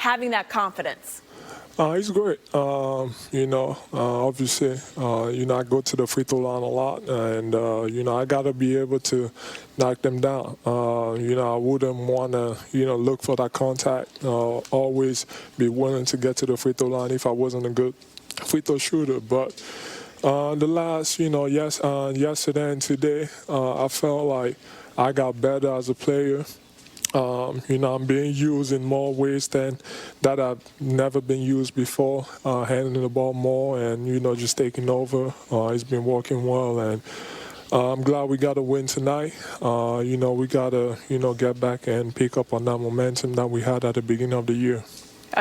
having that confidence? He's great. Obviously, I go to the free throw line a lot, and, I got to be able to knock them down. I wouldn't want to, look for that contact, always be willing to get to the free throw line if I wasn't a good free throw shooter. But the last, yesterday and today, I felt like I got better as a player. I'm being used in more ways than that I've never been used before, handling the ball more and, just taking over. It's been working well, and I'm glad we got a win tonight. We got to, get back and pick up on that momentum that we had at the beginning of the year.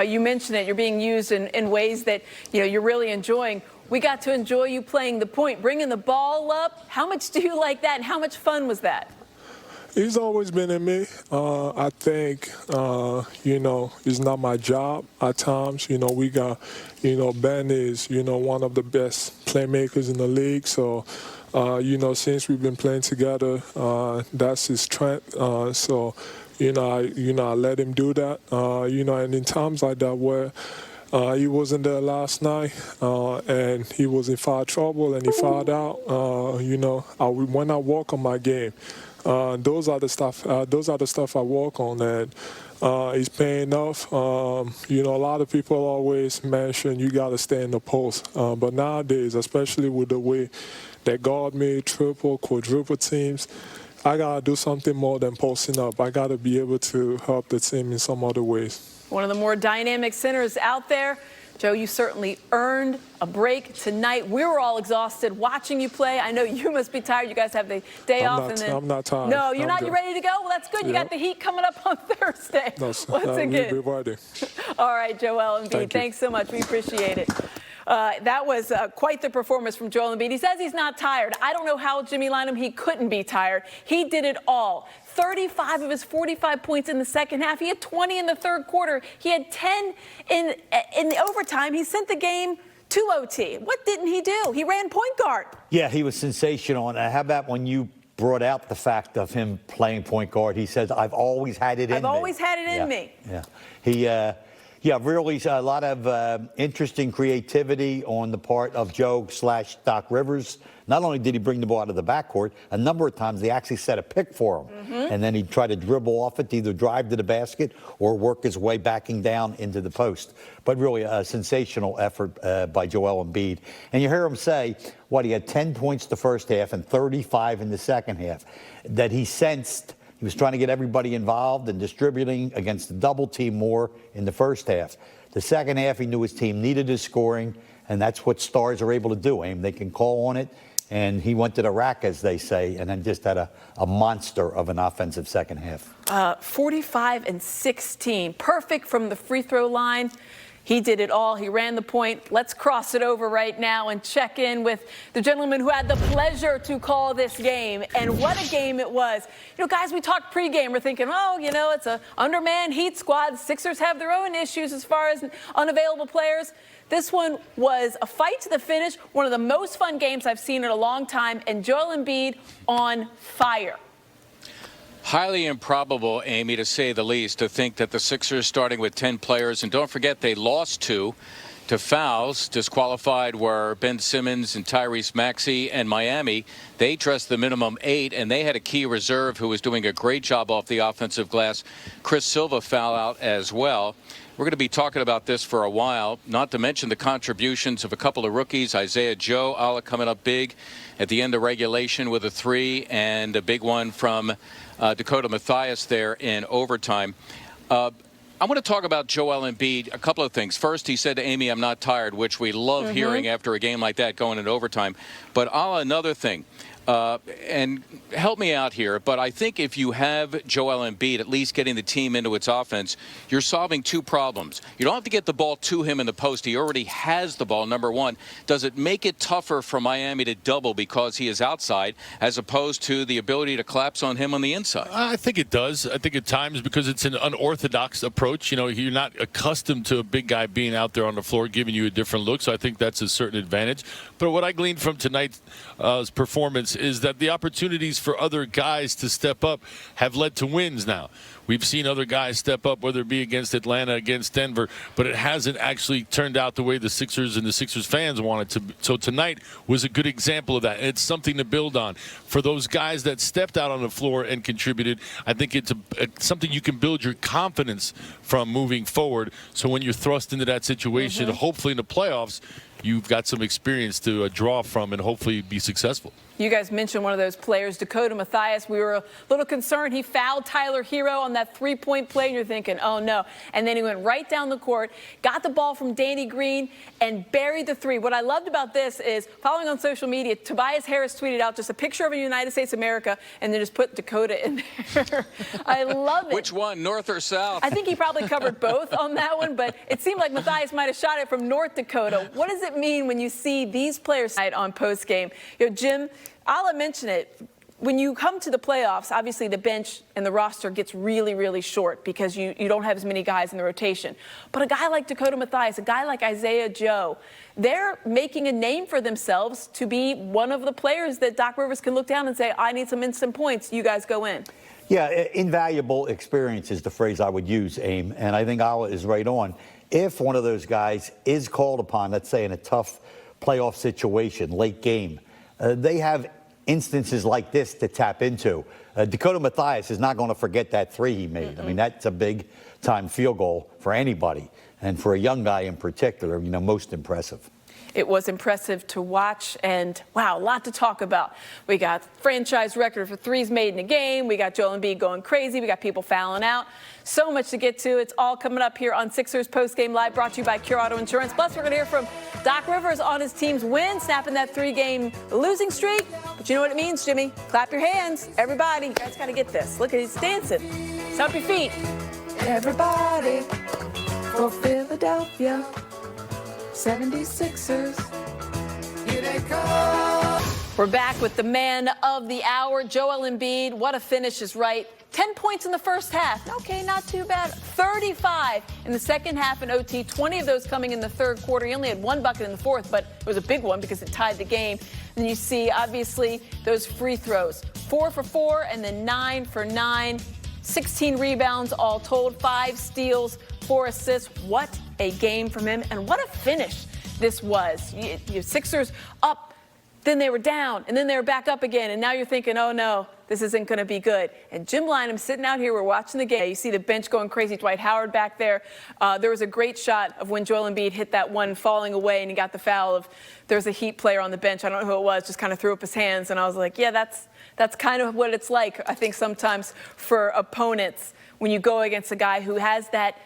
You mentioned that you're being used in ways that, you're really enjoying. We got to enjoy you playing the point, bringing the ball up. How much do you like that, and how much fun was that? He's always been in me. I think, it's not my job at times. We got, Ben is, one of the best playmakers in the league. So, since we've been playing together, that's his strength. So, I let him do that. And in times like that where he wasn't there last night, and he was in foul trouble and he fouled out, when I work on my game, those are the stuff I work on, and it's paying off. A lot of people always mention you got to stay in the post, but nowadays, especially with the way they guard me, triple, quadruple teams, I got to do something more than posting up. I got to be able to help the team in some other ways. One of the more dynamic centers out there. Joe, you certainly earned a break tonight. We were all exhausted watching you play. I know you must be tired. You guys have the day off. I'm not tired. No, you're not. You ready to go? Well, that's good. You got the Heat coming up on Thursday. Once again. We'll be ready. All right, Joel Embiid, thanks so much. We appreciate it. That was quite the performance from Joel Embiid. He says he's not tired. I don't know how Jimmy Lynam, he couldn't be tired. He did it all. 35 of his 45 points in the second half. He had 20 in the third quarter. He had 10 in the overtime. He sent the game to OT. What didn't he do? He ran point guard. Yeah, he was sensational. And how about when you brought out the fact of him playing point guard? He says, I've always had it in me. I've always had it in me. Yeah. Really a lot of interesting creativity on the part of Joe/Doc Rivers. Not only did he bring the ball out of the backcourt, a number of times they actually set a pick for him. And then he'd try to dribble off it to either drive to the basket or work his way backing down into the post. But really a sensational effort by Joel Embiid. And you hear him say, he had 10 points the first half and 35 in the second half, that he sensed. He was trying to get everybody involved and distributing against the double team more in the first half. The second half, he knew his team needed his scoring, and that's what stars are able to do. They can call on it, and he went to the rack, as they say, and then just had a monster of an offensive second half. 45 and 16, perfect from the free throw line. He did it all. He ran the point. Let's cross it over right now and check in with the gentleman who had the pleasure to call this game. And what a game it was. Guys, we talked pregame. We're thinking, it's an undermanned Heat squad. The Sixers have their own issues as far as unavailable players. This one was a fight to the finish, one of the most fun games I've seen in a long time, and Joel Embiid on fire. Highly improbable, Amy, to say the least, to think that the Sixers starting with 10 players, and don't forget they lost 2 to fouls. Disqualified were Ben Simmons and Tyrese Maxey, and Miami. They dressed the minimum 8, and they had a key reserve who was doing a great job off the offensive glass. Chris Silva foul out as well. We're going to be talking about this for a while, not to mention the contributions of a couple of rookies. Isaiah Joe coming up big at the end of regulation with a 3, and a big one from Dakota Mathias there in overtime. I want to talk about Joel Embiid. A couple of things. First, he said to Amy, I'm not tired, which we love hearing after a game like that going into overtime. But another thing. And help me out here, but I think if you have Joel Embiid at least getting the team into its offense, you're solving 2 problems. You don't have to get the ball to him in the post. He already has the ball, number 1. Does it make it tougher for Miami to double because he is outside as opposed to the ability to collapse on him on the inside? I think it does. I think at times because it's an unorthodox approach. You're not accustomed to a big guy being out there on the floor giving you a different look, so I think that's a certain advantage. But what I gleaned from tonight's performance is that the opportunities for other guys to step up have led to wins now. We've seen other guys step up, whether it be against Atlanta, against Denver, but it hasn't actually turned out the way the Sixers and the Sixers fans want it to. So tonight was a good example of that. And it's something to build on. For those guys that stepped out on the floor and contributed, I think it's something you can build your confidence from moving forward. So when you're thrust into that situation, hopefully in the playoffs, you've got some experience to draw from and hopefully be successful. You guys mentioned one of those players, Dakota Mathias. We were a little concerned. He fouled Tyler Hero on that three-point play, and you're thinking, oh, no. And then he went right down the court, got the ball from Danny Green, and buried the three. What I loved about this is, following on social media, Tobias Harris tweeted out just a picture of the United States of America and then just put Dakota in there. I love it. Which one, north or south? I think he probably covered both on that one, but it seemed like Mathias might have shot it from North Dakota. What does it mean when you see these players tonight on postgame? You know, Jim, I'll mention it. When you come to the playoffs, obviously the bench and the roster gets really, really short because you don't have as many guys in the rotation. But a guy like Dakota Mathias, a guy like Isaiah Joe, they're making a name for themselves to be one of the players that Doc Rivers can look down and say, I need some instant points. You guys go in. Yeah, invaluable experience is the phrase I would use, Aim. And I think Ala is right on. If one of those guys is called upon, let's say in a tough playoff situation, late game, they have instances like this to tap into. Dakota Mathias is not going to forget that three he made. I mean, that's a big-time field goal for anybody, and for a young guy in particular, you know, most impressive. It was impressive to watch, and wow, a lot to talk about. We got franchise record for threes made in a game. We got Joel Embiid going crazy. We got people fouling out. So much to get to. It's all coming up here on Sixers Postgame Live, brought to you by Cure Auto Insurance. Plus, we're going to hear from Doc Rivers on his team's win, snapping that three-game losing streak. But you know what it means, Jimmy? Clap your hands. Everybody, you guys got to get this. Look at he's dancing. Stomp your feet. Everybody for Philadelphia 76ers. Here they come. We're back with the man of the hour, Joel Embiid. What a finish is right. 10 points in the first half. Okay, not too bad. 35 in the second half in OT, 20 of those coming in the third quarter. He only had one bucket in the fourth, but it was a big one because it tied the game. And you see, obviously, those free throws. 4 for 4 and then 9 for 9. 16 rebounds all told, 5 steals, 4 assists. What a game from him, and what a finish this was. You Sixers up, then they were down, and then they were back up again, and now you're thinking, oh no, this isn't going to be good. And Jim Lynam sitting out here, we're watching the game. You see the bench going crazy. Dwight Howard back there. There was a great shot of when Joel Embiid hit that one falling away, and he got the foul of, there was a Heat player on the bench, I don't know who it was, just kind of threw up his hands, and I was like, yeah, that's kind of what it's like, I think, sometimes for opponents when you go against a guy who has that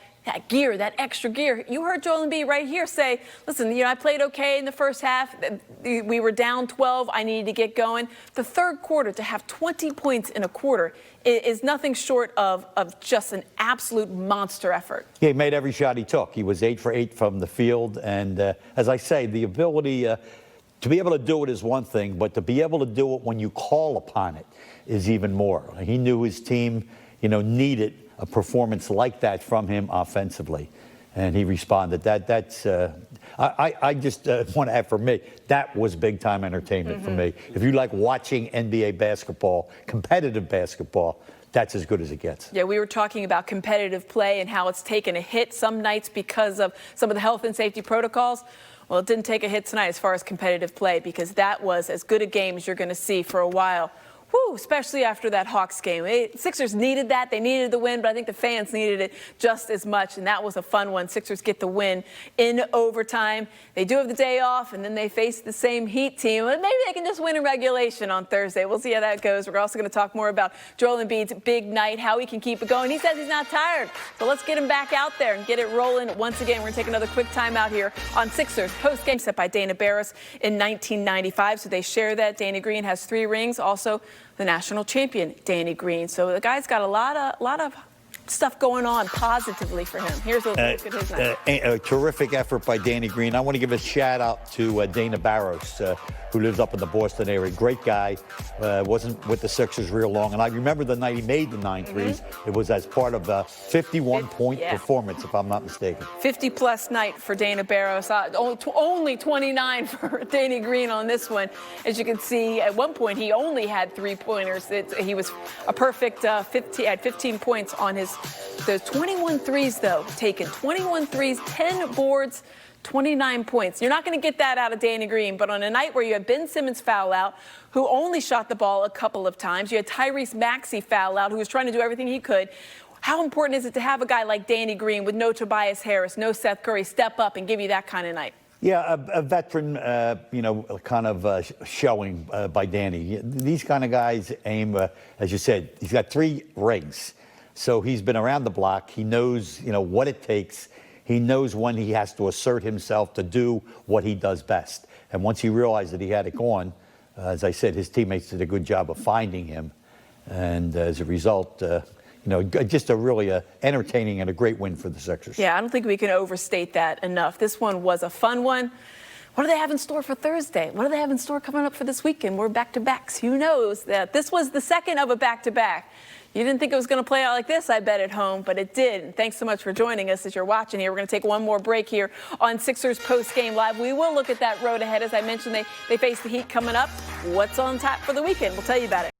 gear, that extra gear. You heard Joel Embiid right here say, listen, you know, I played okay in the first half. We were down 12. I needed to get going. The third quarter, to have 20 points in a quarter is nothing short of just an absolute monster effort. Yeah, he made every shot he took. He was 8 for 8 from the field. And as I say, the ability to be able to do it is one thing, but to be able to do it when you call upon it is even more. He knew his team, you know, needed a performance like that from him offensively, and he responded. I just want to add, for me, that was big-time entertainment for me. If you like watching NBA basketball, competitive basketball, that's as good as it gets. Yeah, we were talking about competitive play and how it's taken a hit some nights because of some of the health and safety protocols. Well, it didn't take a hit tonight as far as competitive play, because that was as good a game as you're going to see for a while. Whew, especially after that Hawks game. Sixers needed that. They needed the win, but I think the fans needed it just as much, and that was a fun one. Sixers get the win in overtime. They do have the day off, and then they face the same Heat team. Maybe they can just win in regulation on Thursday. We'll see how that goes. We're also going to talk more about Joel Embiid's big night, how he can keep it going. He says he's not tired, so let's get him back out there and get it rolling once again. We're going to take another quick time out here on Sixers post-game, set by Dana Barros in 1995, so they share that. Danny Green has 3 rings, also the national champion, Danny Green. So the guy's got a lot of stuff going on positively for him. Here's a look at his night. A terrific effort by Danny Green. I want to give a shout out to Dana Barros, who lives up in the Boston area. Great guy. Wasn't with the Sixers real long. And I remember the night he made the 9 threes. It was as part of a 51-point performance, if I'm not mistaken. 50-plus night for Dana Barros. Only 29 for Danny Green on this one. As you can see, at one point, he only had 3-pointers. He was a perfect 15 points on those 21 threes, though, taken. 21 threes, 10 boards, 29 points. You're not going to get that out of Danny Green, but on a night where you had Ben Simmons foul out, who only shot the ball a couple of times, you had Tyrese Maxey foul out, who was trying to do everything he could. How important is it to have a guy like Danny Green with no Tobias Harris, no Seth Curry step up and give you that kind of night? Yeah, a veteran, kind of showing by Danny. These kind of guys aim, as you said, he's got 3 rings. So he's been around the block. He knows, what it takes. He knows when he has to assert himself to do what he does best. And once he realized that he had it going, as I said, his teammates did a good job of finding him. And as a result, just a really entertaining and a great win for the Sixers. Yeah, I don't think we can overstate that enough. This one was a fun one. What do they have in store for Thursday? What do they have in store coming up for this weekend? More back-to-backs. Who knows that this was the second of a back-to-back. You didn't think it was going to play out like this, I bet, at home, but it did. And thanks so much for joining us as you're watching here. We're going to take one more break here on Sixers Post Game Live. We will look at that road ahead. As I mentioned, they face the Heat coming up. What's on tap for the weekend? We'll tell you about it.